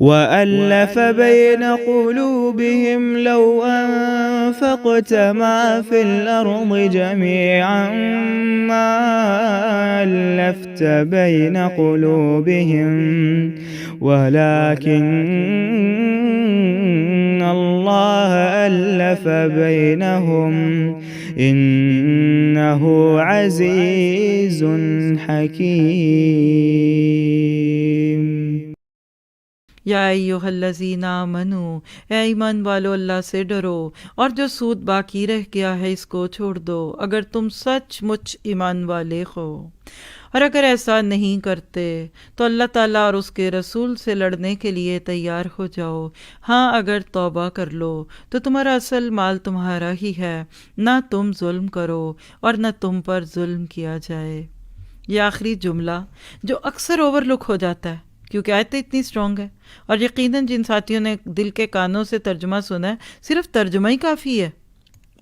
وَأَلَّفَ بَيْنَ قُلُوبِهِمْ لَوْ أَنفَقْتَ مَا فِي الْأَرْضِ جَمِيعًا مَا أَلَّفْتَ بَيْنَ قُلُوبِهِمْ وَلَكِنَّ اللَّهَ أَلَّفَ بَيْنَهُمْ إِنَّهُ عَزِيزٌ حَكِيمٌ۔ یا ایھا الذین آمنوا، اے ایمان والو اللہ سے ڈرو، اور جو سود باقی رہ گیا ہے اس کو چھوڑ دو اگر تم سچ مچ ایمان والے ہو، اور اگر ایسا نہیں کرتے تو اللہ تعالیٰ اور اس کے رسول سے لڑنے کے لیے تیار ہو جاؤ۔ ہاں اگر توبہ کر لو تو تمہارا اصل مال تمہارا ہی ہے، نہ تم ظلم کرو اور نہ تم پر ظلم کیا جائے۔ یہ آخری جملہ جو اکثر اوور لک ہو جاتا ہے کیونکہ آیت اتنی اسٹرانگ ہے، اور یقیناً جن ساتھیوں نے دل کے کانوں سے ترجمہ سنا ہے صرف ترجمہ ہی کافی ہے،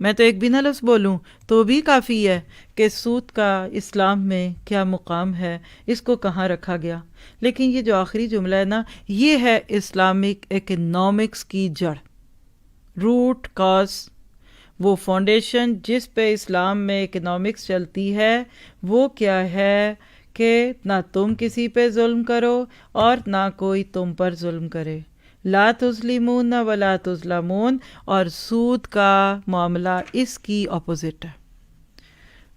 میں تو ایک بھی نہ لفظ بولوں تو بھی کافی ہے کہ سود کا اسلام میں کیا مقام ہے، اس کو کہاں رکھا گیا۔ لیکن یہ جو آخری جملہ ہے نا، یہ ہے اسلامک اکنامکس کی جڑ، روٹ کاز، وہ فاؤنڈیشن جس پہ اسلام میں اکنامکس چلتی ہے وہ کیا ہے کہ نہ تم کسی پہ ظلم کرو اور نہ کوئی تم پر ظلم کرے، لا تظلمون ولا تظلمون، اور سود کا معاملہ اس کی اپوزٹ ہے،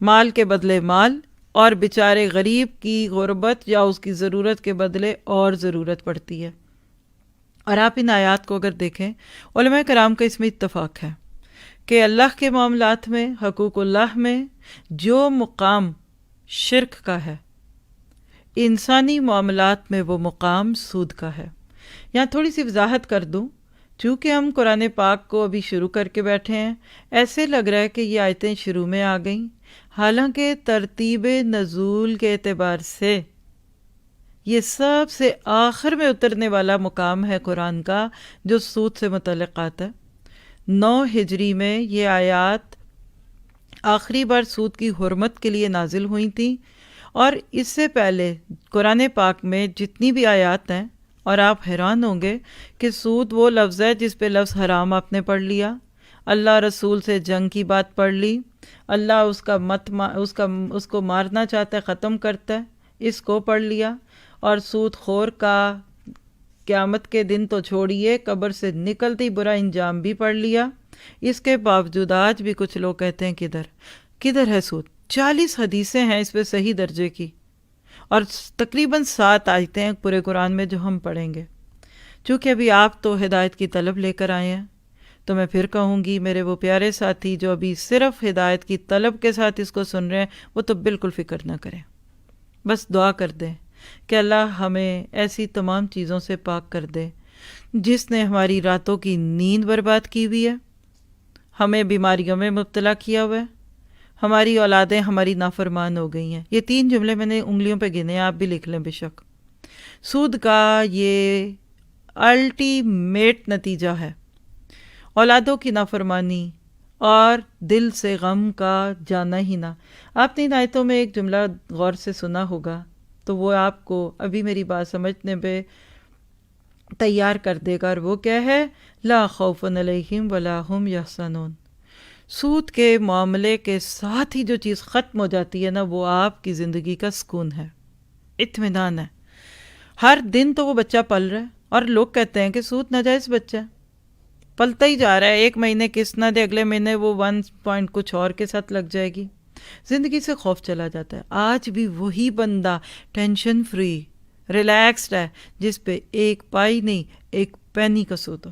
مال کے بدلے مال، اور بیچارے غریب کی غربت یا اس کی ضرورت کے بدلے اور ضرورت پڑتی ہے۔ اور آپ ان آیات کو اگر دیکھیں، علماء کرام کا اس میں اتفاق ہے کہ اللہ کے معاملات میں، حقوق اللہ میں جو مقام شرک کا ہے، انسانی معاملات میں وہ مقام سود کا ہے۔ یہاں تھوڑی سی وضاحت کر دوں، چونکہ ہم قرآن پاک کو ابھی شروع کر کے بیٹھے ہیں، ایسے لگ رہا ہے کہ یہ آیتیں شروع میں آ گئیں، حالانکہ ترتیب نزول کے اعتبار سے یہ سب سے آخر میں اترنے والا مقام ہے قرآن کا جو سود سے متعلق آتا ہے۔ 9 ہجری میں یہ آیات آخری بار سود کی حرمت کے لیے نازل ہوئی تھیں، اور اس سے پہلے قرآن پاک میں جتنی بھی آیات ہیں، اور آپ حیران ہوں گے کہ سود وہ لفظ ہے جس پہ لفظ حرام آپ نے پڑھ لیا، اللہ رسول سے جنگ کی بات پڑھ لی، اللہ اس کو مارنا چاہتا ہے، ختم کرتا ہے، اس کو پڑھ لیا، اور سود خور کا قیامت کے دن تو چھوڑیے، قبر سے نکلتے ہی برا انجام بھی پڑھ لیا۔ اس کے باوجود آج بھی کچھ لوگ کہتے ہیں کدھر ہے سود؟ 40 حدیثیں ہیں اس پہ صحیح درجے کی، اور تقریباً 7 آیتیں ہیں پورے قرآن میں جو ہم پڑھیں گے۔ چونکہ ابھی آپ تو ہدایت کی طلب لے کر آئے ہیں، تو میں پھر کہوں گی میرے وہ پیارے ساتھی جو ابھی صرف ہدایت کی طلب کے ساتھ اس کو سن رہے ہیں، وہ تو بالکل فکر نہ کریں، بس دعا کر دیں کہ اللہ ہمیں ایسی تمام چیزوں سے پاک کر دے جس نے ہماری راتوں کی نیند برباد کی ہوئی ہے، ہمیں بیماریوں میں مبتلا کیا ہوا ہے، ہماری اولادیں ہماری نافرمان ہو گئی ہیں۔ یہ 3 جملے میں نے انگلیوں پہ گنے، آپ بھی لکھ لیں بے شک۔ سود کا یہ الٹیمیٹ نتیجہ ہے اولادوں کی نافرمانی اور دل سے غم کا جانا ہی نہ۔ آپ نے ان آیتوں میں ایک جملہ غور سے سنا ہوگا تو وہ آپ کو ابھی میری بات سمجھنے پہ تیار کر دے گا، اور وہ کیا ہے؟ لا خوف علیہم ولا هم یحزنون۔ سود کے معاملے کے ساتھ ہی جو چیز ختم ہو جاتی ہے نا، وہ آپ کی زندگی کا سکون ہے، اطمینان ہے۔ ہر دن تو وہ بچہ پل رہا ہے، اور لوگ کہتے ہیں کہ سود ناجائز بچہ ہے، پلتا ہی جا رہا ہے، ایک مہینے قسط نہ دے اگلے مہینے وہ 1 پوائنٹ کچھ اور کے ساتھ لگ جائے گی، زندگی سے خوف چلا جاتا ہے۔ آج بھی وہی بندہ ٹینشن فری ریلیکسڈ ہے جس پہ ایک پائی نہیں، ایک پینی کا سود ہو۔